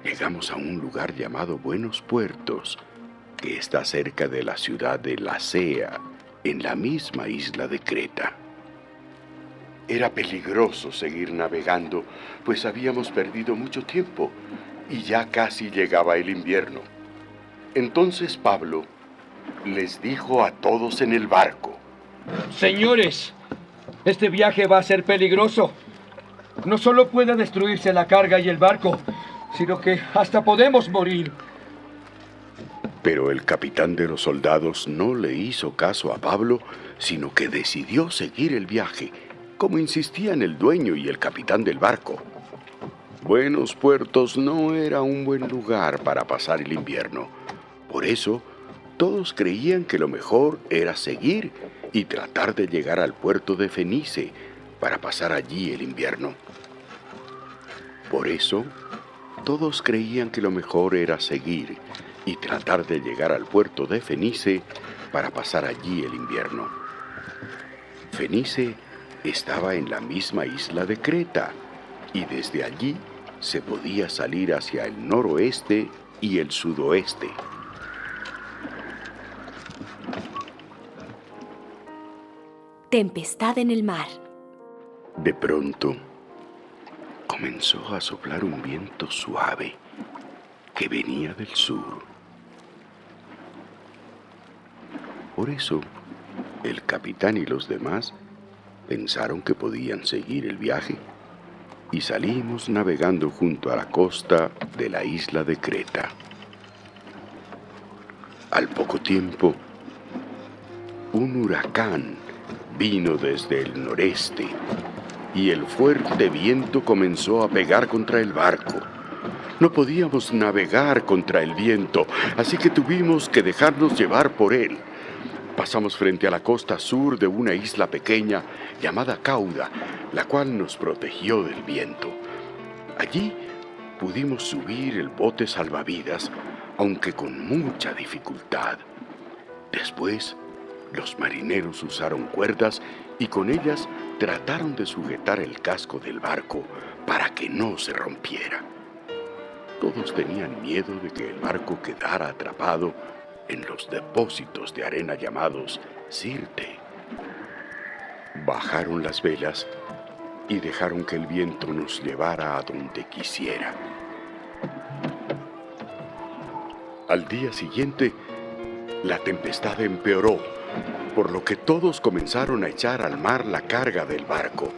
llegamos a un lugar llamado Buenos Puertos, que está cerca de la ciudad de Lasea, en la misma isla de Creta. Era peligroso seguir navegando, pues habíamos perdido mucho tiempo y ya casi llegaba el invierno. Entonces Pablo les dijo a todos en el barco: Señores, este viaje va a ser peligroso. No solo puede destruirse la carga y el barco, sino que hasta podemos morir. Pero el capitán de los soldados no le hizo caso a Pablo, sino que decidió seguir el viaje, como insistían el dueño y el capitán del barco. Buenos Puertos no era un buen lugar para pasar el invierno. Por eso, todos creían que lo mejor era seguir y tratar de llegar al puerto de Fenice para pasar allí el invierno. Por eso, todos creían que lo mejor era seguir y tratar de llegar al puerto de Fenice para pasar allí el invierno. Fenice estaba en la misma isla de Creta y desde allí se podía salir hacia el noroeste y el sudoeste. Tempestad en el mar. De pronto, comenzó a soplar un viento suave que venía del sur. Por eso, el capitán y los demás pensaron que podían seguir el viaje y salimos navegando junto a la costa de la isla de Creta. Al poco tiempo, un huracán vino desde el noreste y el fuerte viento comenzó a pegar contra el barco. No podíamos navegar contra el viento, así que tuvimos que dejarnos llevar por él. Pasamos frente a la costa sur de una isla pequeña llamada Cauda, la cual nos protegió del viento. Allí pudimos subir el bote salvavidas, aunque con mucha dificultad. Después, los marineros usaron cuerdas y con ellas trataron de sujetar el casco del barco para que no se rompiera. Todos tenían miedo de que el barco quedara atrapado en los depósitos de arena llamados Sirte. Bajaron las velas y dejaron que el viento nos llevara a donde quisiera. Al día siguiente, la tempestad empeoró, por lo que todos comenzaron a echar al mar la carga del barco.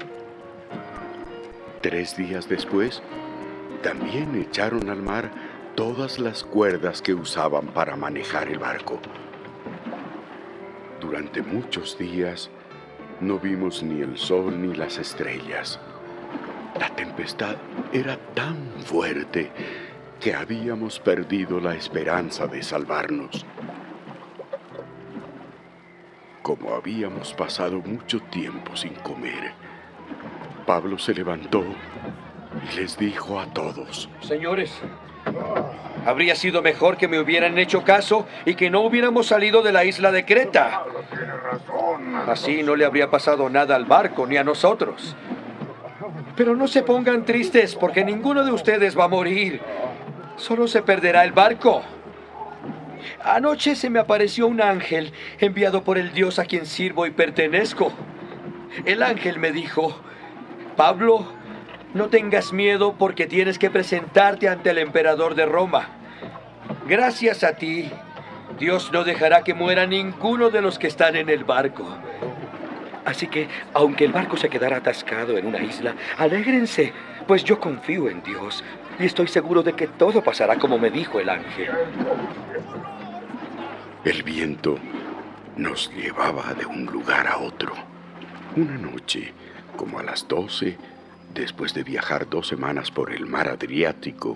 3 días después, también echaron al mar todas las cuerdas que usaban para manejar el barco. Durante muchos días no vimos ni el sol ni las estrellas. La tempestad era tan fuerte que habíamos perdido la esperanza de salvarnos. Como habíamos pasado mucho tiempo sin comer, Pablo se levantó y les dijo a todos: Señores, habría sido mejor que me hubieran hecho caso y que no hubiéramos salido de la isla de Creta. Así no le habría pasado nada al barco ni a nosotros. Pero no se pongan tristes porque ninguno de ustedes va a morir. Solo se perderá el barco. Anoche se me apareció un ángel enviado por el Dios a quien sirvo y pertenezco. El ángel me dijo: Pablo, no tengas miedo porque tienes que presentarte ante el emperador de Roma. Gracias a ti, Dios no dejará que muera ninguno de los que están en el barco. Así que, aunque el barco se quedara atascado en una isla, alégrense, pues yo confío en Dios y estoy seguro de que todo pasará como me dijo el ángel. El viento nos llevaba de un lugar a otro. Una noche, como a las 12, después de viajar 2 semanas por el mar Adriático,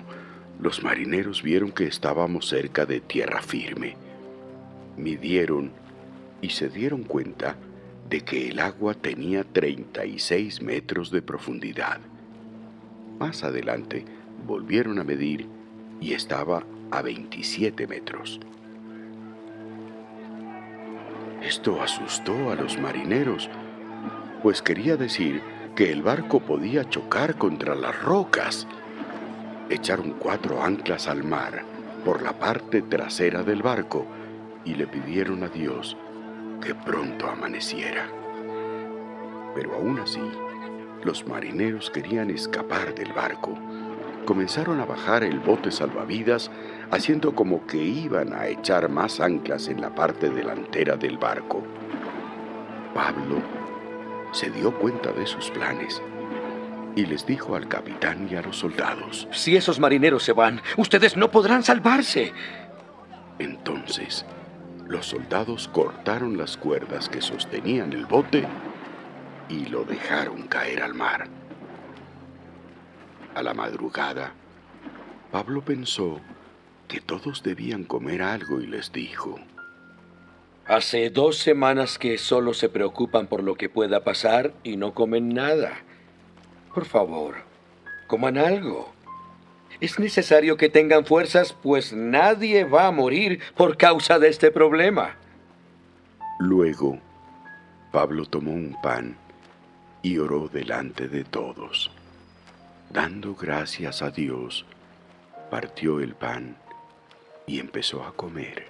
los marineros vieron que estábamos cerca de tierra firme. Midieron y se dieron cuenta de que el agua tenía 36 metros de profundidad. Más adelante volvieron a medir y estaba a 27 metros. Esto asustó a los marineros, pues quería decir que el barco podía chocar contra las rocas. Echaron 4 anclas al mar por la parte trasera del barco y le pidieron a Dios que pronto amaneciera. Pero aún así, los marineros querían escapar del barco. Comenzaron a bajar el bote salvavidas, haciendo como que iban a echar más anclas en la parte delantera del barco. Pablo se dio cuenta de sus planes y les dijo al capitán y a los soldados: Si esos marineros se van, ustedes no podrán salvarse. Entonces, los soldados cortaron las cuerdas que sostenían el bote y lo dejaron caer al mar. A la madrugada, Pablo pensó que todos debían comer algo y les dijo: Hace 2 semanas que solo se preocupan por lo que pueda pasar y no comen nada. Por favor, coman algo. Es necesario que tengan fuerzas, pues nadie va a morir por causa de este problema. Luego, Pablo tomó un pan y oró delante de todos. Dando gracias a Dios, partió el pan y empezó a comer.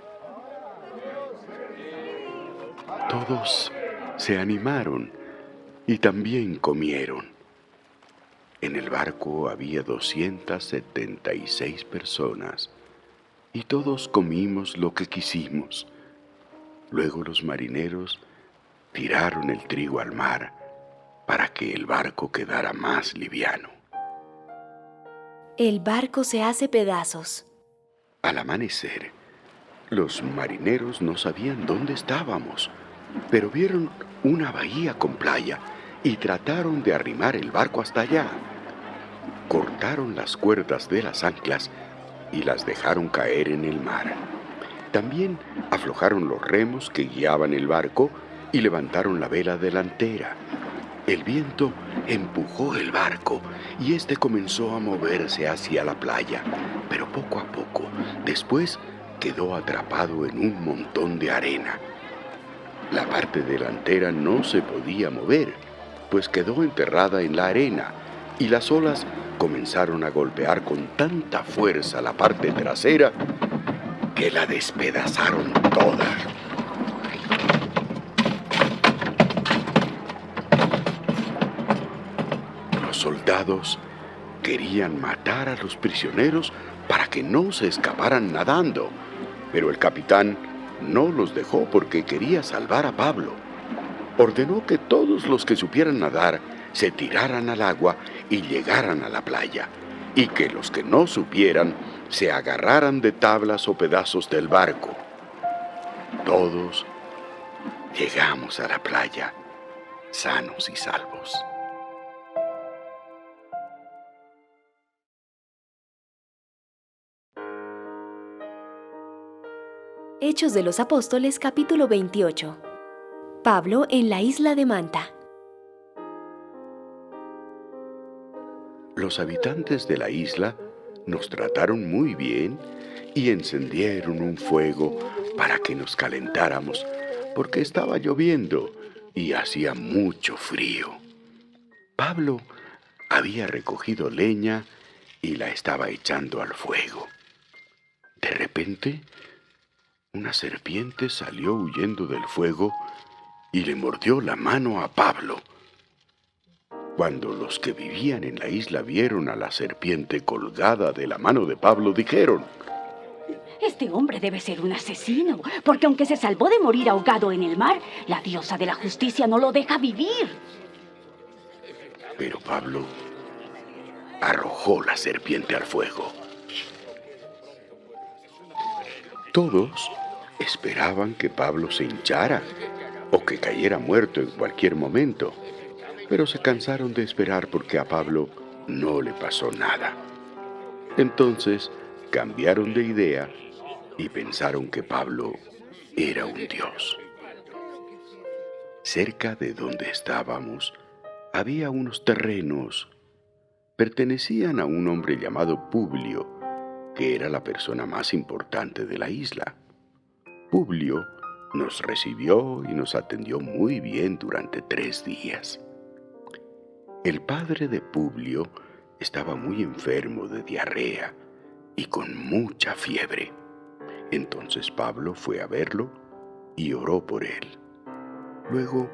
Todos se animaron y también comieron. En el barco había 276 personas y todos comimos lo que quisimos. Luego los marineros tiraron el trigo al mar para que el barco quedara más liviano. El barco se hace pedazos. Al amanecer, los marineros no sabían dónde estábamos, pero vieron una bahía con playa y trataron de arrimar el barco hasta allá. cortaron las cuerdas de las anclas y las dejaron caer en el mar. También aflojaron los remos que guiaban el barco y levantaron la vela delantera. El viento empujó el barco y éste comenzó a moverse hacia la playa, pero poco a poco. Después quedó atrapado en un montón de arena. La parte delantera no se podía mover, pues quedó enterrada en la arena, y las olas comenzaron a golpear con tanta fuerza la parte trasera que la despedazaron toda. Los soldados querían matar a los prisioneros para que no se escaparan nadando, pero el capitán no los dejó porque quería salvar a Pablo. Ordenó que todos los que supieran nadar se tiraran al agua y llegaran a la playa, y que los que no supieran se agarraran de tablas o pedazos del barco. Todos llegamos a la playa, sanos y salvos. Hechos de los Apóstoles, capítulo 28. Pablo en la isla de Manta. Los habitantes de la isla nos trataron muy bien y encendieron un fuego para que nos calentáramos, porque estaba lloviendo y hacía mucho frío. Pablo había recogido leña y la estaba echando al fuego. De repente, una serpiente salió huyendo del fuego y le mordió la mano a Pablo. Cuando los que vivían en la isla vieron a la serpiente colgada de la mano de Pablo, dijeron: Este hombre debe ser un asesino, porque aunque se salvó de morir ahogado en el mar, la diosa de la justicia no lo deja vivir. Pero Pablo arrojó la serpiente al fuego. Todos esperaban que Pablo se hinchara o que cayera muerto en cualquier momento, pero se cansaron de esperar porque a Pablo no le pasó nada. Entonces cambiaron de idea y pensaron que Pablo era un dios. Cerca de donde estábamos había unos terrenos. Pertenecían a un hombre llamado Publio, que era la persona más importante de la isla. Publio nos recibió y nos atendió muy bien durante 3 días. El padre de Publio estaba muy enfermo de diarrea y con mucha fiebre. Entonces Pablo fue a verlo y oró por él. Luego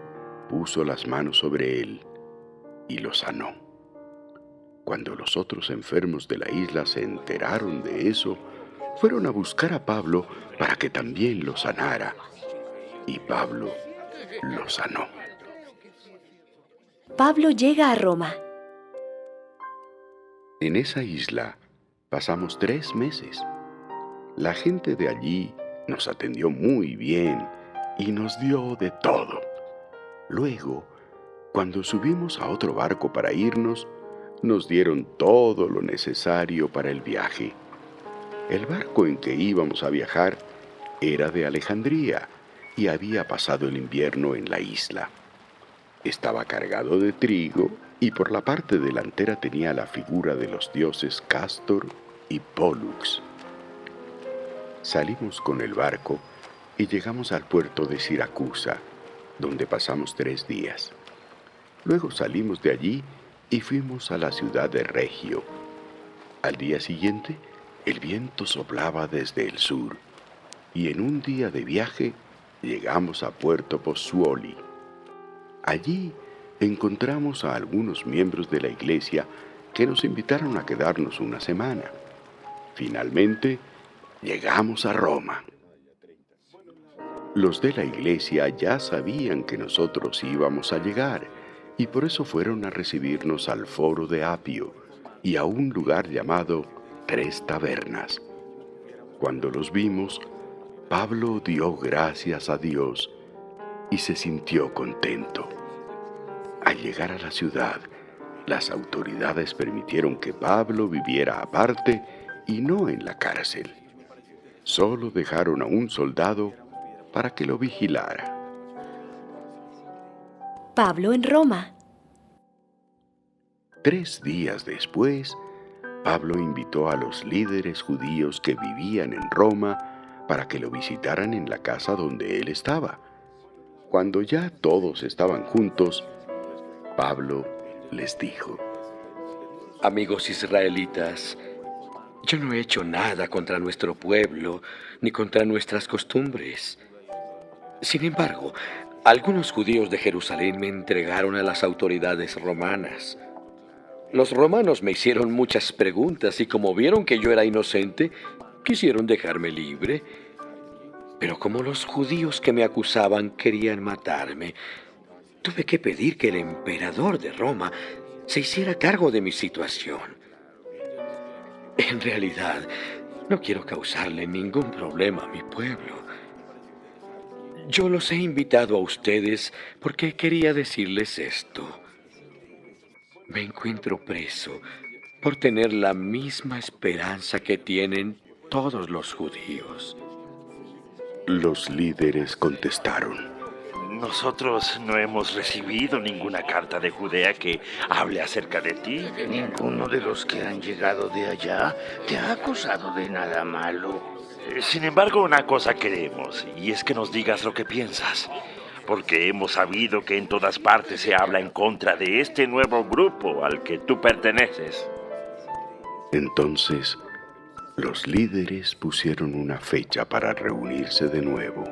puso las manos sobre él y lo sanó. Cuando los otros enfermos de la isla se enteraron de eso, fueron a buscar a Pablo para que también lo sanara. Y Pablo lo sanó. Pablo llega a Roma. En esa isla pasamos 3 meses. La gente de allí nos atendió muy bien y nos dio de todo. Luego, cuando subimos a otro barco para irnos, nos dieron todo lo necesario para el viaje. El barco en que íbamos a viajar era de Alejandría y había pasado el invierno en la isla. Estaba cargado de trigo y por la parte delantera tenía la figura de los dioses Cástor y Pólux. Salimos con el barco y llegamos al puerto de Siracusa, donde pasamos 3 días. Luego salimos de allí y fuimos a la ciudad de Regio. Al día siguiente, el viento soplaba desde el sur, y en un día de viaje llegamos a Puerto Pozzuoli. Allí encontramos a algunos miembros de la iglesia que nos invitaron a quedarnos una semana. Finalmente, llegamos a Roma. Los de la iglesia ya sabían que nosotros íbamos a llegar, y por eso fueron a recibirnos al foro de Apio y a un lugar llamado 3 Tabernas. Cuando los vimos, Pablo dio gracias a Dios y se sintió contento. Al llegar a la ciudad, las autoridades permitieron que Pablo viviera aparte y no en la cárcel. Solo dejaron a un soldado para que lo vigilara. Pablo en Roma. 3 días después, Pablo invitó a los líderes judíos que vivían en Roma para que lo visitaran en la casa donde él estaba. Cuando ya todos estaban juntos, Pablo les dijo: Amigos israelitas, yo no he hecho nada contra nuestro pueblo ni contra nuestras costumbres. Sin embargo, algunos judíos de Jerusalén me entregaron a las autoridades romanas. Los romanos me hicieron muchas preguntas y como vieron que yo era inocente, quisieron dejarme libre. Pero como los judíos que me acusaban querían matarme, tuve que pedir que el emperador de Roma se hiciera cargo de mi situación. En realidad, no quiero causarle ningún problema a mi pueblo. Yo los he invitado a ustedes porque quería decirles esto. Me encuentro preso por tener la misma esperanza que tienen todos los judíos. Los líderes contestaron: Nosotros no hemos recibido ninguna carta de Judea que hable acerca de ti. Ninguno de los que han llegado de allá te ha acusado de nada malo. Sin embargo, una cosa queremos, y es que nos digas lo que piensas. Porque hemos sabido que en todas partes se habla en contra de este nuevo grupo al que tú perteneces. Entonces, los líderes pusieron una fecha para reunirse de nuevo.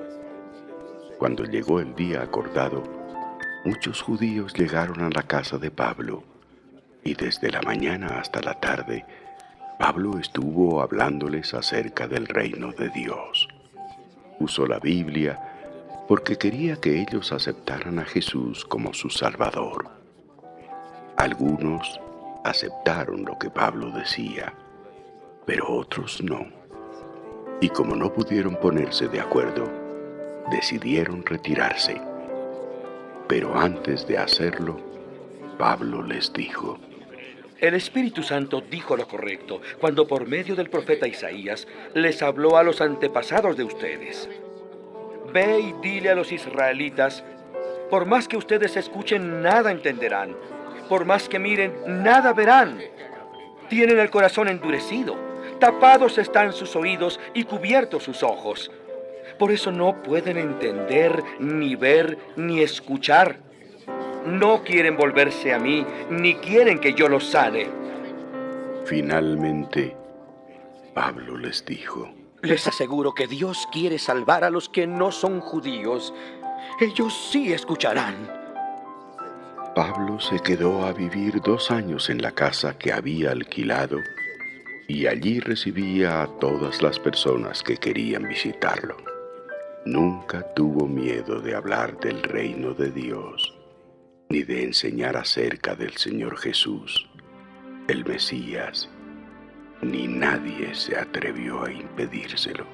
Cuando llegó el día acordado, muchos judíos llegaron a la casa de Pablo, y desde la mañana hasta la tarde, Pablo estuvo hablándoles acerca del reino de Dios. Usó la Biblia porque quería que ellos aceptaran a Jesús como su Salvador. Algunos aceptaron lo que Pablo decía, pero otros no. Y como no pudieron ponerse de acuerdo, decidieron retirarse. Pero antes de hacerlo, Pablo les dijo: El Espíritu Santo dijo lo correcto cuando por medio del profeta Isaías les habló a los antepasados de ustedes. Ve y dile a los israelitas, por más que ustedes escuchen, nada entenderán. Por más que miren, nada verán. Tienen el corazón endurecido, tapados están sus oídos y cubiertos sus ojos. Por eso no pueden entender, ni ver, ni escuchar. No quieren volverse a mí, ni quieren que yo los sane. Finalmente, Pablo les dijo: Les aseguro que Dios quiere salvar a los que no son judíos. Ellos sí escucharán. Pablo se quedó a vivir 2 años en la casa que había alquilado y allí recibía a todas las personas que querían visitarlo. Nunca tuvo miedo de hablar del reino de Dios, ni de enseñar acerca del Señor Jesús, el Mesías, ni nadie se atrevió a impedírselo.